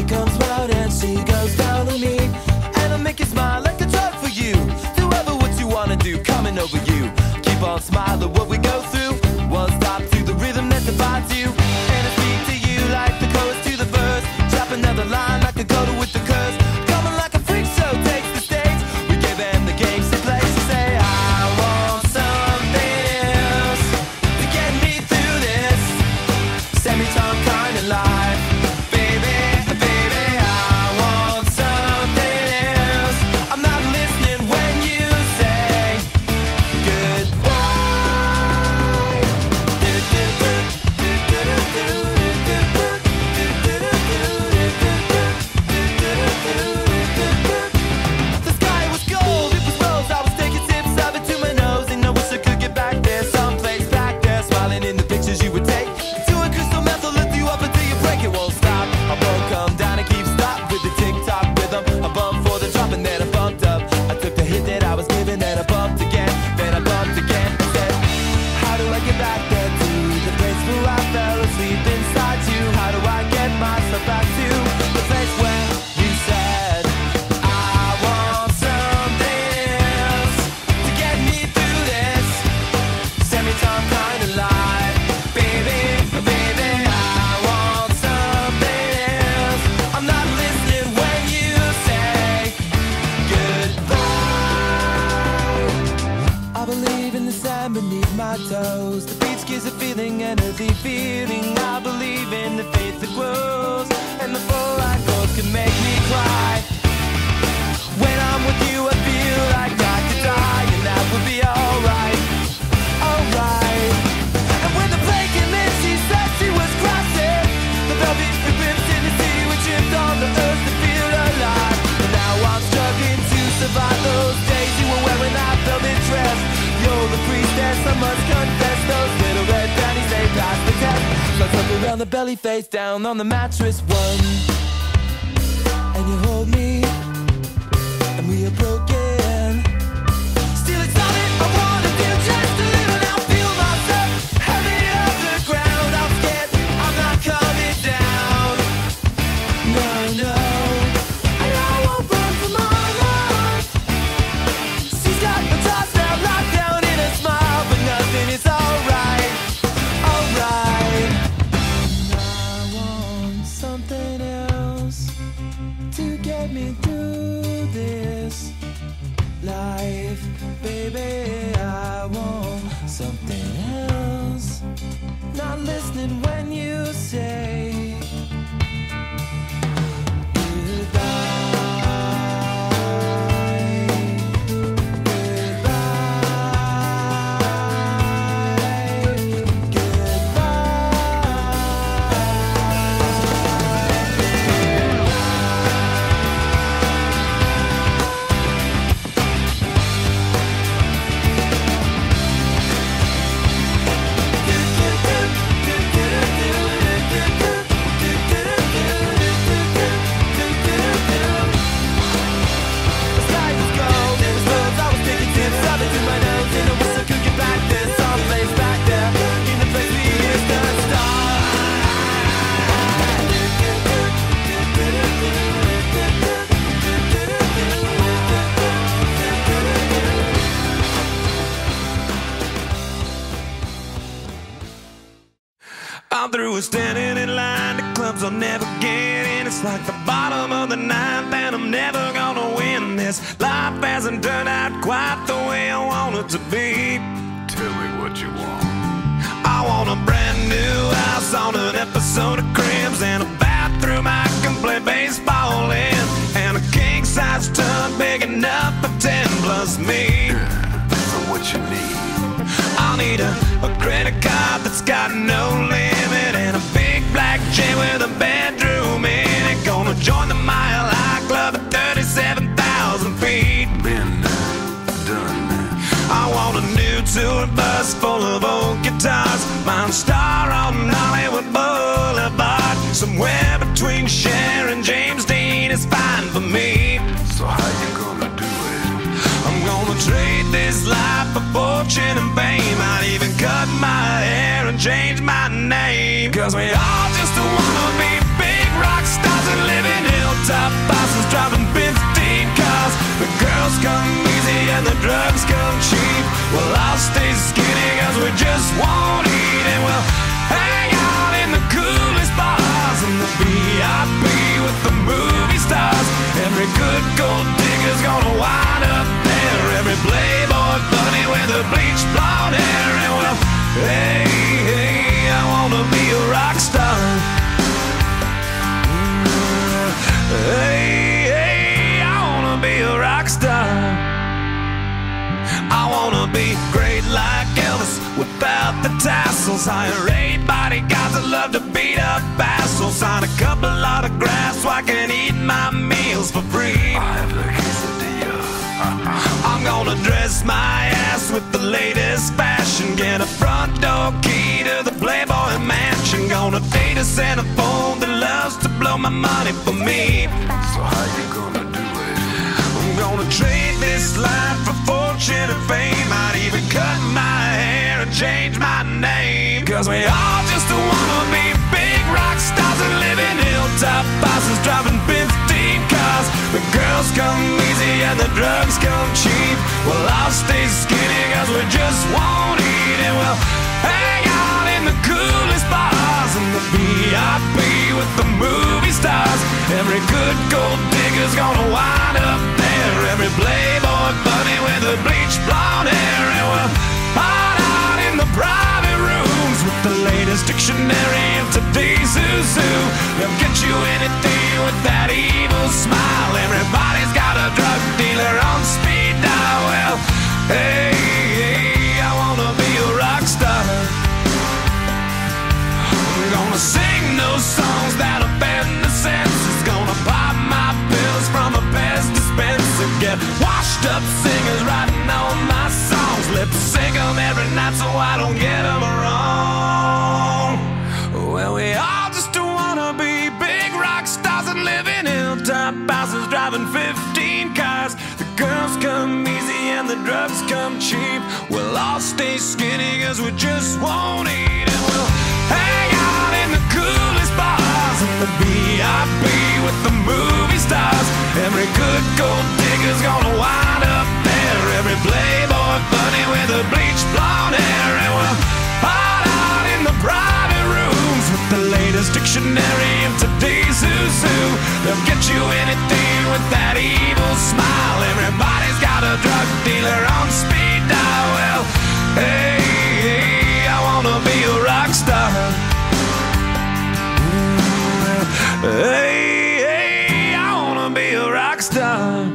She comes round and she goes down on me, and I'll make you smile like a drug for you. Do ever what you wanna do, coming over you. Keep on smiling what we go through. One stop to the rhythm that divides you, and I speak to you like the chorus to the verse. Drop another line like a coda with the curse. Coming like a freak show takes the stage. We give them the games to play. She say I want something else to get me through this semi-time kind of life. Baby, baby, I want something else. I'm not listening when you say goodbye. The sky was gold, it was rose. I was taking sips of it to my nose, and I wish I could get back there, someplace back there, smiling in the pictures you would take. Doing crystal meth will lift you up until you break. It won't stop. I won't come down and keep stop with the tick-tock rhythm. I bumped for the drop and then I bumped up. I took the hit that I was given, then I bumped again, then I bumped again. I said, how do I get back there to the place where I fell asleep inside you? How do I get myself back to the place where you said I want something else to get me through this semi-time kind of life? Baby, baby, I want something else. I'm not listening when you say goodbye. I believe in the sand beneath my toes. The beach gives a feeling, an earthy feeling. I believe in the faith that grows, and the full light goes can make me cry. When I'm with you, I feel like I could die, and that would be alright, alright. And when the plane came in, she said she was crossing the velvet ribbons in the sea. We tripped on the earth to feel alive, and now I'm struggling to survive those days you were wearing that velvet dress. You're the priestess, I must confess. Those little red panties, they pass the test. So I tuck around the belly, face down on the mattress one, and you hold me, and we are broken. Still it's all that I wanna do, just a little now. Feel myself heavy off the ground. I'm scared I'm not coming down. No, no, and I won't run from my life. She's got the toss now locked down in a smile, but nothing is alright, alright. I want something else to get me through this life. Baby, I want something else. Not listening when you say I'm through with standing in line to clubs I'll never get in. It's like the bottom of the ninth and I'm never gonna win this. Life hasn't turned out quite the way I want it to be. Tell me what you want. I want a brand new house on an episode of Cribs, and a bathroom I can play baseball in, and a king-size tub big enough for 10 plus me. So what you need? I'll need a credit card that's got no limit, and a big black chain with a bedroom in it. Gonna join the Mile High Club at 37,000 feet. Been done. I want a new tour bus full of old guitars, mine star on Hollywood Boulevard. Somewhere between Cher and James Dean is fine for me. So how you gonna do it? I'm gonna trade this life for fortune and fame. I'd even cut my hair and change my name, 'cause we all just wanna be big rock stars and live in rock star. I wanna be great like Elvis without the tassels. Hire 8 bodyguards that love to beat up assholes. Sign a couple autographs so I can eat my meals for free. I have the quesadilla. I'm gonna dress my ass with the latest fashion. Get a front door key to the Playboy Mansion. Gonna date a Santa phone that loves to blow my money for me. So how you gonna do it? I'm gonna trade this life for fortune and fame. I'd even cut my hair and change my name. Cause we all just wanna be big rock stars and live in hilltop houses, driving 15 cars. The girls come easy and the drugs come cheap. Well, I'll stay skinny cause we just won't eat. And we'll hang out in the coolest bars and the VIP with the movie stars. Every good gold digger's gonna wind up there. Every playboy bunny with the bleached blonde hair. And we'll hide out in the private rooms with the latest dictionary of today's zoo. They'll get you anything with that evil smile. Everybody's got a drug dealer on speed dial. Well, hey, hey, I wanna be a rock star. I'm gonna sing those songs that offend the senses. Gonna pop my pills from a Pez dispenser. Get washed up singers writing all my songs. Lip sync them every night so I don't get them wrong. Well, we all just wanna be big rock stars and live in hilltop houses, driving 15 cars. The girls come easy and the drugs come cheap. We'll all stay skinny cause we just won't eat. And we'll hang out in the coolest bars and the VIP with the movie stars. Every good gold digger's gonna wind up there. Every playboy bunny with the bleached blonde hair. And we'll hide out in the private rooms with the latest dictionary of today's zoo. They'll get you anything with that evil smile. Everybody's got a drug dealer on speed dial. Well, hey, hey, I wanna be a rock star. Hey, hey, I wanna be a rock star.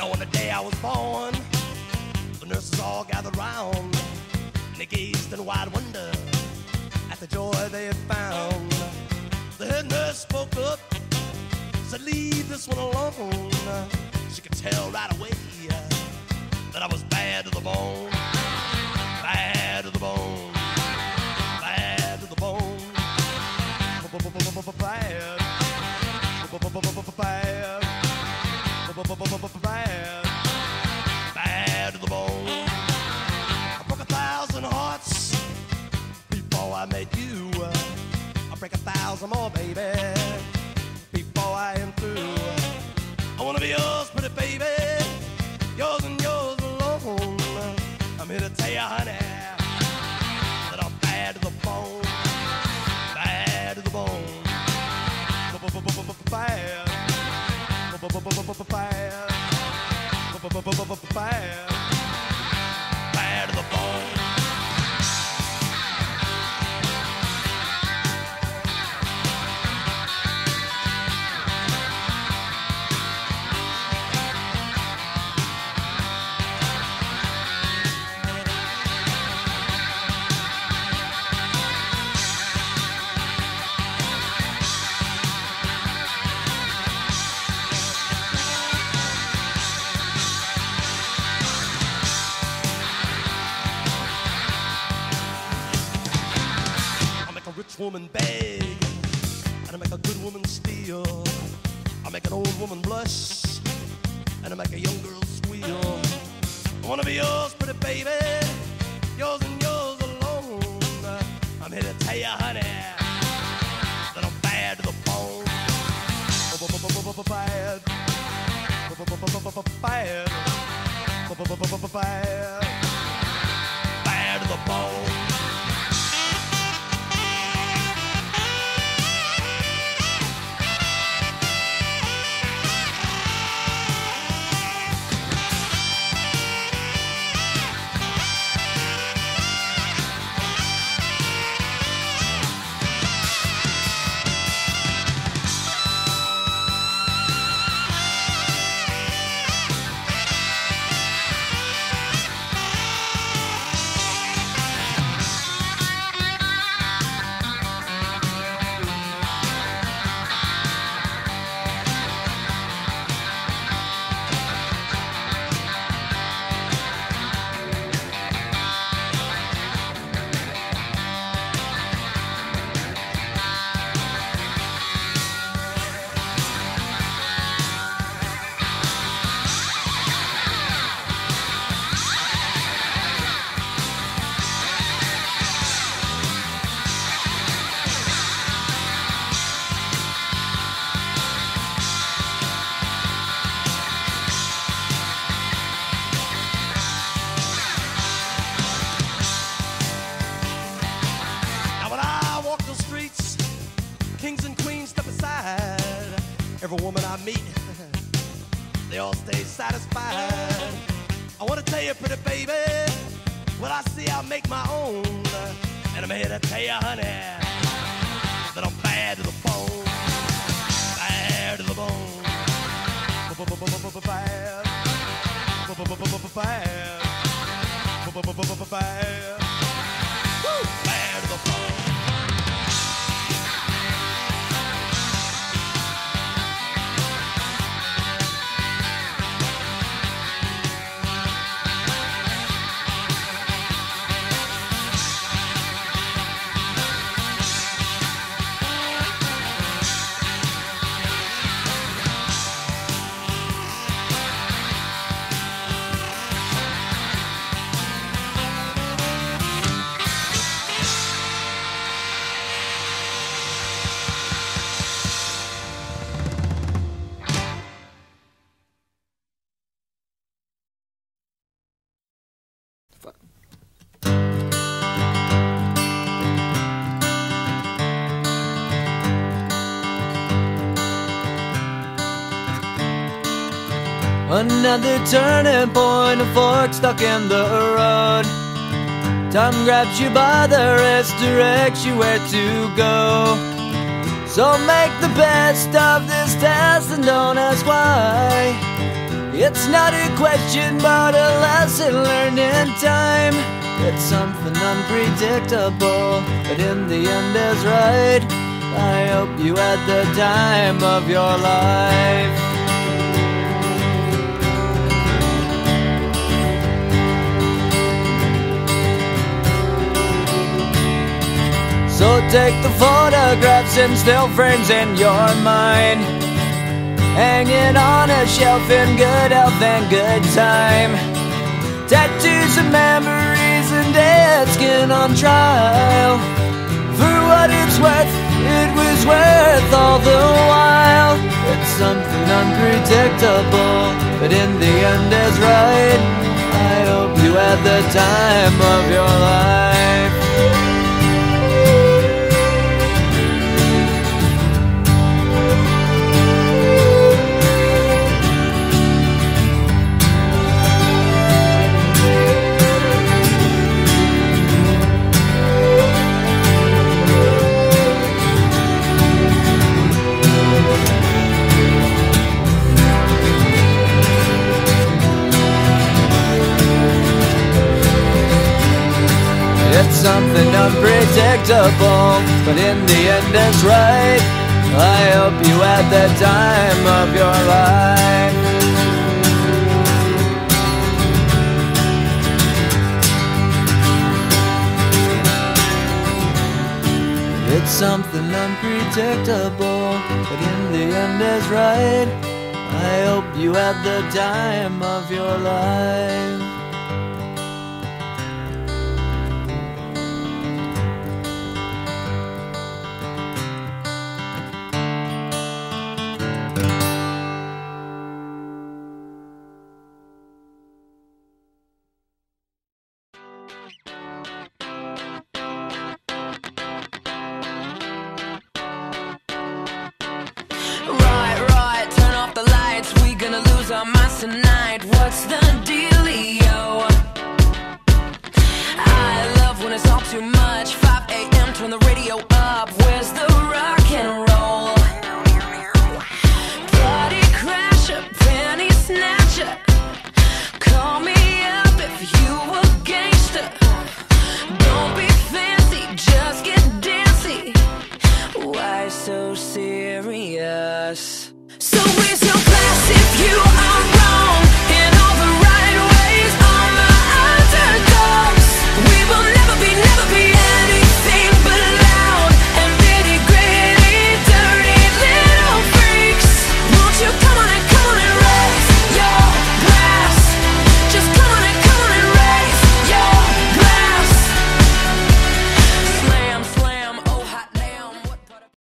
On the day I was born, the nurses all gathered round. They gazed in wide wonder at the joy they had found. The head nurse spoke up, said, leave this one alone. She could tell right away that I was bad to the bone. Bad to the bone. Bad to the bone. Bad. Bad. Bad to the bone. I broke 1,000 hearts before I met you. I'll break 1,000 more, baby, before I am through. I wanna be yours, pretty baby, yours and yours alone. I'm here to tell you, honey, that I'm bad to the bone. Bad to the bone. Bad. Bad to the bone. Woman beg, and I make a good woman steal. I make an old woman blush, and I make a young girl squeal. I wanna be yours, pretty baby, yours and yours alone. I'm here to tell you, honey, that I'm bad to the bone. Bad. Bad. Bad. Bad to the bone. every woman I meet, they all stay satisfied. I want to tell you, pretty baby, what I see I'll make my own. And I'm here to tell you, honey, that I'm bad to the bone. Bad to the bone. Bad. Bad. Bad. Woo! Bad to the bone. Another turning point, a fork stuck in the road. Time grabs you by the wrist, directs you where to go. So make the best of this test and don't ask why. It's not a question but a lesson learned in time. It's something unpredictable, but in the end is right. I hope you had the time of your life. So take the photographs and still frames in your mind, hanging on a shelf in good health and good time. Tattoos and memories and dead skin on trial. For what it's worth, it was worth all the while. It's something unpredictable, but in the end is right. I hope you had the time of your life. It's something unpredictable, but in the end it's right. I hope you had the time of your life. It's something unpredictable, but in the end is right. I hope you had the time of your life. Tonight, what's the dealio? I love when it's all too much. 5 a.m. turn the radio up. Where's the rock and roll? Party crasher, penny snatcher. Call me up if you a gangster. Don't be fancy, just get dancy. Why so serious? So we